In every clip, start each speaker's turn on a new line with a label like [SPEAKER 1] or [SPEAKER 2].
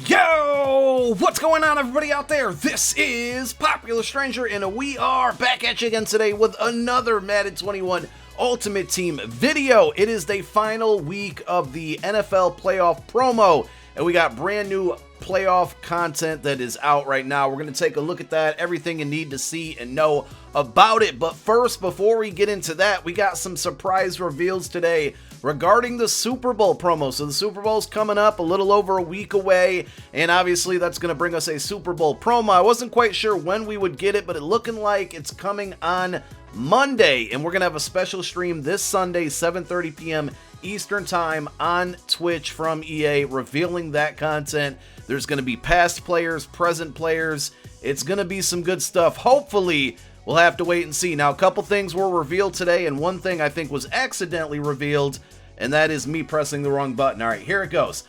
[SPEAKER 1] Yo! What's going on, everybody out there? This is Popular Stranger, and we are back at you again today with another Madden 21 Ultimate Team video. It is the final week of the NFL playoff promo, and we got brand new playoff content that is out right now. We're going to take a look at that, everything you need to see and know about it. But first, before we get into that, we got some surprise reveals today regarding the Super Bowl promo. So the Super Bowl's coming up a little over a week away, and obviously that's going to bring us a Super Bowl promo. I wasn't quite sure when we would get it, but it's looking like it's coming on Monday, and we're going to have a special stream this Sunday, 7:30 p.m. Eastern Time on Twitch from EA, revealing that content. There's going to be past players, present players. It's going to be some good stuff. Hopefully, we'll have to wait and see. Now, a couple things were revealed today, and one thing I think was accidentally revealed, and that is me pressing the wrong button. All right, here it goes.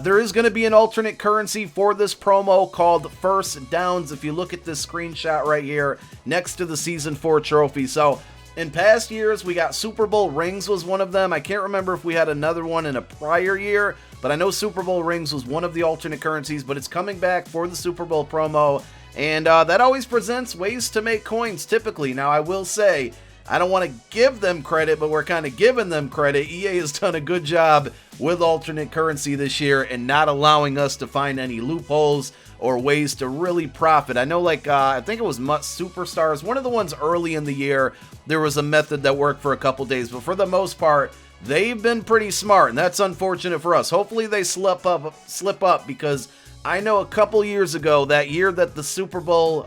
[SPEAKER 1] There is going to be an alternate currency for this promo called First Downs. If you look at this screenshot right here next to the Season 4 trophy. So in past years, we got Super Bowl rings was one of them. I can't remember if we had another one in a prior year, but I know Super Bowl rings was one of the alternate currencies, but it's coming back for the Super Bowl promo, and that always presents ways to make coins typically. Now, I will say, I don't want to give them credit, but we're kind of giving them credit. EA has done a good job with alternate currency this year and not allowing us to find any loopholes or ways to really profit. I know, like, I think it was MUT Superstars, one of the ones early in the year, there was a method that worked for a couple days, but for the most part, they've been pretty smart, and that's unfortunate for us. Hopefully they slip up, because I know a couple years ago, that year that the Super Bowl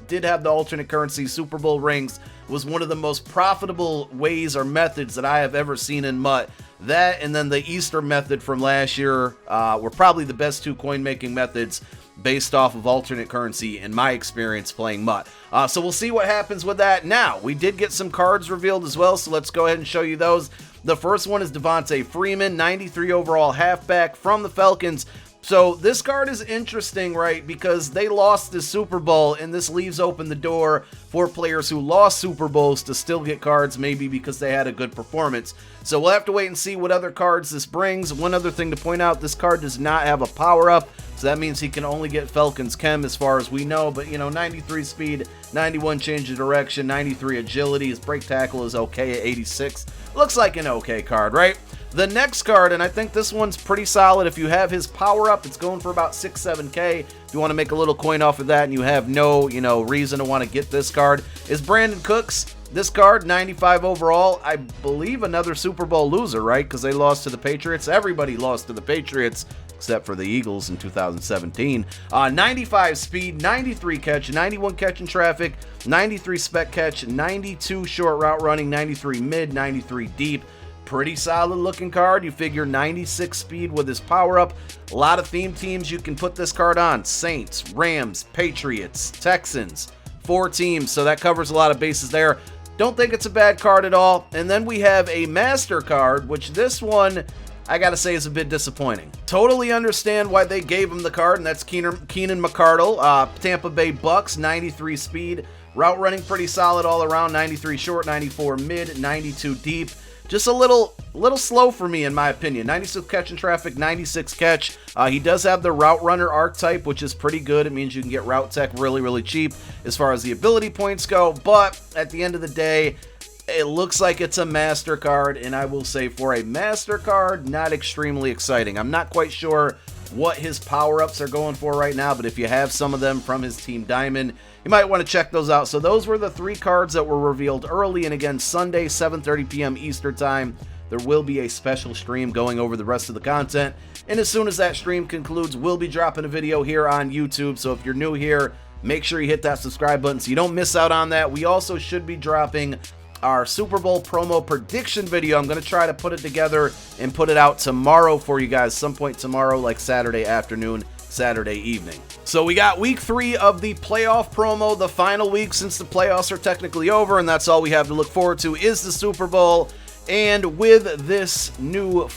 [SPEAKER 1] did have the alternate currency, Super Bowl rings, was one of the most profitable ways or methods that I have ever seen in MUT. That and then the Easter method from last year were probably the best two coin making methods based off of alternate currency in my experience playing MUT. So we'll see what happens with that. Now, we did get some cards revealed as well, so let's go ahead and show you those. The first one is Devontae Freeman, 93 overall halfback from the Falcons. So this card is interesting, right, because they lost the Super Bowl, and this leaves open the door for players who lost Super Bowls to still get cards, maybe because they had a good performance. So we'll have to wait and see what other cards this brings. One other thing to point out, this card does not have a power-up, so that means he can only get Falcons Chem as far as we know. But, you know, 93 speed, 91 change of direction, 93 agility. His break tackle is okay at 86. Looks like an okay card, right? The next card, and I think this one's pretty solid. If you have his power up, it's going for about 6-7K. If you want to make a little coin off of that and you have no, reason to want to get this card, is Brandon Cooks. This card, 95 overall. I believe another Super Bowl loser, right? Because they lost to the Patriots. Everybody lost to the Patriots except for the Eagles in 2017. 95 speed, 93 catch, 91 catch in traffic, 93 spec catch, 92 short route running, 93 mid, 93 deep. Pretty solid looking card. You figure 96 speed with his power up. A lot of theme teams you can put this card on. Saints, Rams, Patriots, Texans. 4 teams, so that covers a lot of bases there. Don't think it's a bad card at all. And then we have a master card, which this one, I gotta say, is a bit disappointing. Totally understand why they gave him the card, and that's Keenan McCardle. Tampa Bay Bucks, 93 speed. Route running pretty solid all around. 93 short, 94 mid, 92 deep. Just a little slow for me, in my opinion. 96 catch in traffic, 96 catch. He does have the route runner archetype, which is pretty good. It means you can get route tech really, really cheap as far as the ability points go. But at the end of the day, it looks like it's a master card, and I will say for a master card, not extremely exciting. I'm not quite sure what his power-ups are going for right now, but if you have some of them from his Team Diamond, you might want to check those out. So those were the 3 cards that were revealed early, and again, Sunday, 7:30 p.m. Eastern Time, there will be a special stream going over the rest of the content, and as soon as that stream concludes, we'll be dropping a video here on YouTube. So if you're new here, make sure you hit that subscribe button so you don't miss out on that. We also should be dropping our Super Bowl promo prediction video. I'm going to try to put it together and put it out tomorrow for you guys, some point tomorrow, like Saturday afternoon, Saturday evening. So we got week 3 of the playoff promo, the final week since the playoffs are technically over, and that's all we have to look forward to is the Super Bowl. And with this new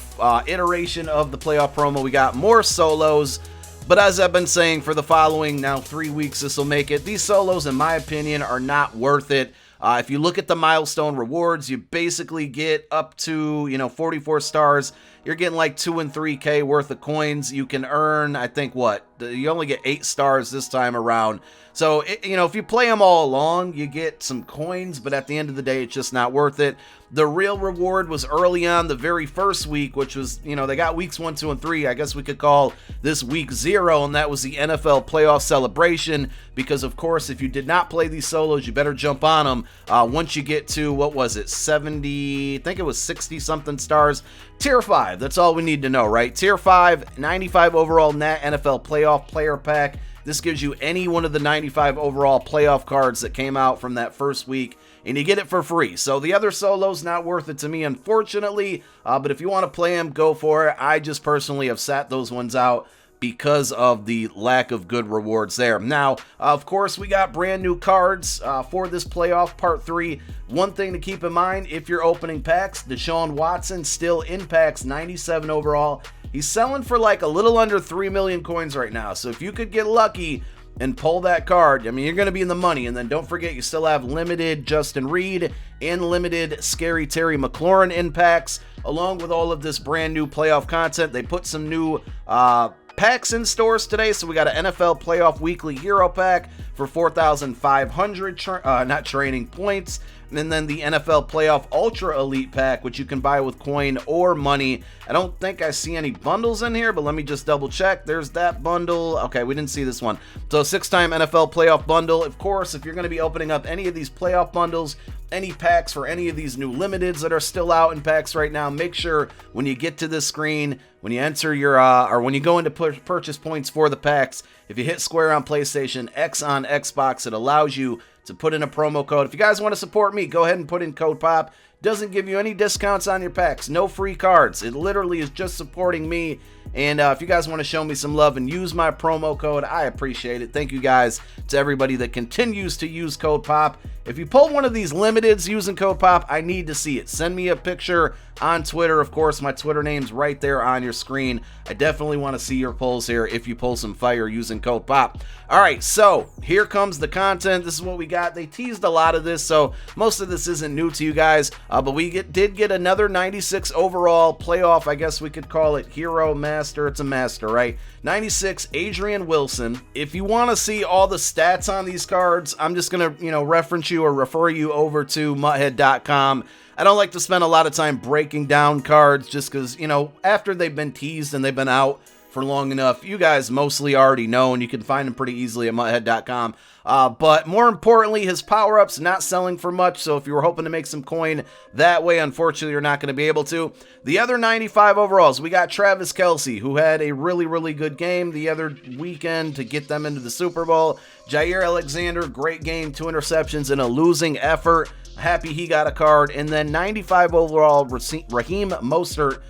[SPEAKER 1] iteration of the playoff promo, we got more solos. But as I've been saying for the following now 3 weeks, this will make it. These solos, in my opinion, are not worth it. If you look at the milestone rewards, you basically get up to, 44 stars you're getting like 2 and 3K worth of coins. You can earn, I think, what? You only get 8 stars this time around. So, if you play them all along, you get some coins, but at the end of the day, it's just not worth it. The real reward was early on the very first week, which was, they got weeks 1, 2, and 3. I guess we could call this week 0, and that was the NFL playoff celebration, because, of course, if you did not play these solos, you better jump on them. Once you get to, what was it, 70, I think it was 60-something stars. Tier 5, that's all we need to know, right? Tier 5, 95 overall net NFL playoff player pack. This gives you any one of the 95 overall playoff cards that came out from that first week, and you get it for free. So the other solos, not worth it to me, unfortunately, but if you want to play them, go for it. I just personally have sat those ones out because of the lack of good rewards there. Now, of course, we got brand new cards for this playoff part 3. One thing to keep in mind, if you're opening packs, Deshaun Watson still in packs, 97 overall. He's selling for like a little under 3 million coins right now. So if you could get lucky and pull that card, I mean, you're going to be in the money. And then don't forget, you still have limited Justin Reed and limited Scary Terry McLaurin in packs, along with all of this brand new playoff content. They put some new packs in stores today. So we got an NFL Playoff Weekly Hero Pack for 4,500 not training points. And then the NFL Playoff Ultra Elite Pack, which you can buy with coin or money. I don't think I see any bundles in here, but let me just double check. There's that bundle. Okay, we didn't see this one. So 6-time NFL Playoff Bundle. Of course, if you're going to be opening up any of these playoff bundles, any packs for any of these new limiteds that are still out in packs right now, make sure when you get to this screen, when you enter your, or when you go into purchase points for the packs, if you hit square on PlayStation, X on Xbox, it allows you to put in a promo code. If you guys want to support me, go ahead and put in code POP. Doesn't give you any discounts on your packs. No free cards. It literally is just supporting me. And if you guys want to show me some love and use my promo code, I appreciate it. Thank you guys to everybody that continues to use code POP. If you pull one of these limiteds using code POP, I need to see it. Send me a picture on Twitter. Of course, my Twitter name's right there on your screen. I definitely want to see your pulls here if you pull some fire using code POP. All right, so here comes the content. This is what we got. They teased a lot of this, so most of this isn't new to you guys, but we did get another 96 overall playoff, I guess we could call it Hero Master. It's a master, right? 96, Adrian Wilson. If you want to see all the stats on these cards, I'm just going to, reference you or refer you over to muthead.com. I don't like to spend a lot of time breaking down cards just because, after they've been teased and they've been out for long enough, you guys mostly already know, and you can find them pretty easily at muthead.com. But more importantly, his power-ups not selling for much, so if you were hoping to make some coin that way, unfortunately, you're not going to be able to. The other 95 overalls, we got Travis Kelce, who had a really, really good game the other weekend to get them into the Super Bowl. Jair Alexander, great game, 2 interceptions in a losing effort. Happy he got a card. And then 95 overall, Raheem Mostert.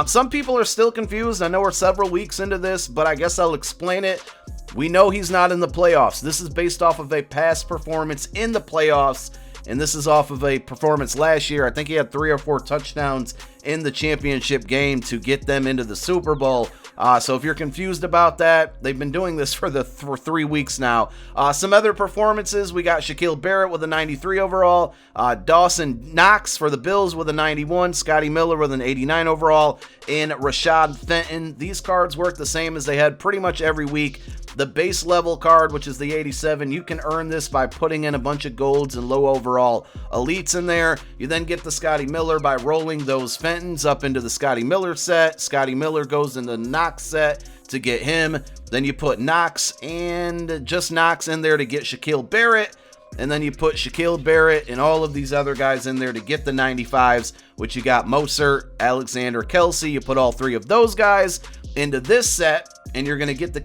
[SPEAKER 1] Some people are still confused. I know we're several weeks into this, but I guess I'll explain it. We know he's not in the playoffs. This is based off of a past performance in the playoffs, and this is off of a performance last year. I think he had 3 or 4 touchdowns in the championship game to get them into the Super Bowl. So if you're confused about that, they've been doing this for 3 weeks now. Some other performances, we got Shaquille Barrett with a 93 overall, Dawson Knox for the Bills with a 91, Scotty Miller with an 89 overall, and Rashad Fenton. These cards work the same as they had pretty much every week. The base level card, which is the 87, you can earn this by putting in a bunch of golds and low overall elites in there. You then get the Scotty Miller by rolling those Fentons up into the Scotty Miller set. Scotty Miller goes into the Knox set to get him. Then you put Knox and just Knox in there to get Shaquille Barrett. And then you put Shaquille Barrett and all of these other guys in there to get the 95s, which you got Mostert, Alexander, Kelce. You put all 3 of those guys into this set, and you're going to get the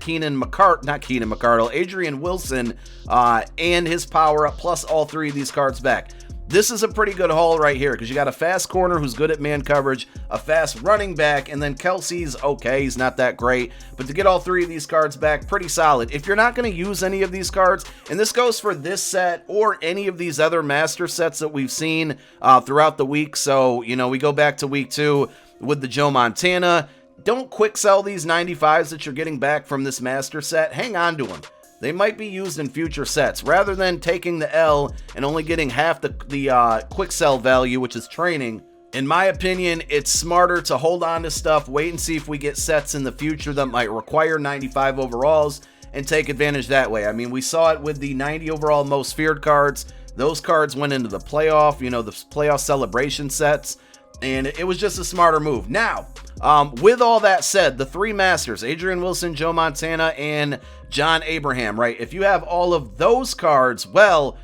[SPEAKER 1] Adrian Wilson and his power up, plus all 3 of these cards back. This is a pretty good haul right here because you got a fast corner who's good at man coverage, a fast running back, and then Kelce's okay, he's not that great, but to get all 3 of these cards back, pretty solid. If you're not going to use any of these cards, and this goes for this set or any of these other master sets that we've seen throughout the week, so, we go back to week 2 with the Joe Montana. Don't quick sell these 95s that you're getting back from this master set. Hang on to them. They might be used in future sets. Rather than taking the L and only getting half the quick sell value, which is training, In my opinion, it's smarter to hold on to stuff, wait and see if we get sets in the future that might require 95 overalls, and take advantage that way. I mean, we saw it with the 90 overall most feared cards. Those cards went into the playoff, the playoff celebration sets, and it was just a smarter move. Now, with all that said, the three masters, Adrian Wilson, Joe Montana, and John Abraham, right? If you have all of those cards, well,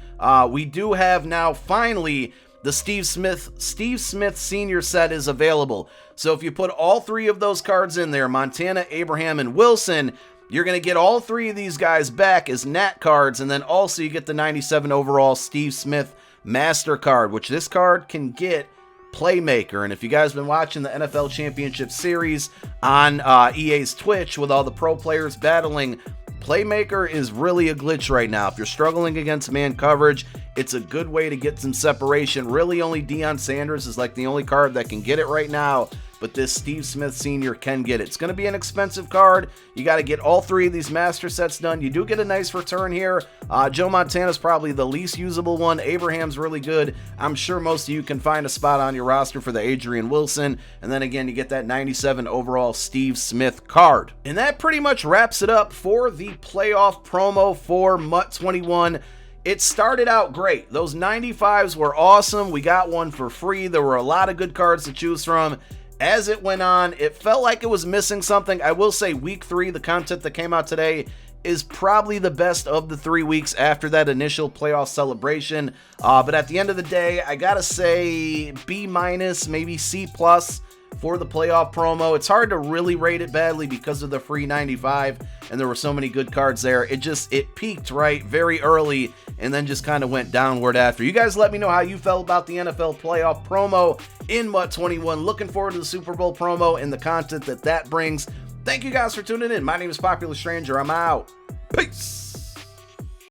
[SPEAKER 1] we do have now finally the Steve Smith Senior set is available. So if you put all three of those cards in there, Montana, Abraham, and Wilson, you're going to get all three of these guys back as Nat cards, and then also you get the 97 overall Steve Smith Master card, which this card can get Playmaker. And if you guys have been watching the NFL Championship Series on EA's Twitch with all the pro players battling, Playmaker is really a glitch right now. If you're struggling against man coverage, it's a good way to get some separation. Really, only Deion Sanders is like the only card that can get it right now, but this Steve Smith Sr. can get it. It's going to be an expensive card. You got to get all three of these master sets done. You do get a nice return here. Joe Montana's probably the least usable one. Abraham's really good. I'm sure most of you can find a spot on your roster for the Adrian Wilson. And then again, you get that 97 overall Steve Smith card. And that pretty much wraps it up for the playoff promo for MUT 21. It started out great. Those 95s were awesome. We got one for free. There were a lot of good cards to choose from. As it went on, it felt like it was missing something. I will say week 3, the content that came out today, is probably the best of the 3 weeks after that initial playoff celebration. But at the end of the day, I gotta say B-, maybe C+ for the playoff promo. It's hard to really rate it badly because of the free 95, and there were so many good cards there. It peaked right very early and then just kind of went downward after. You guys let me know how you felt about the NFL playoff promo in MUT 21. Looking forward to the Super Bowl promo and the content that brings. Thank you guys for tuning in. My name is Popular Stranger. I'm out. Peace.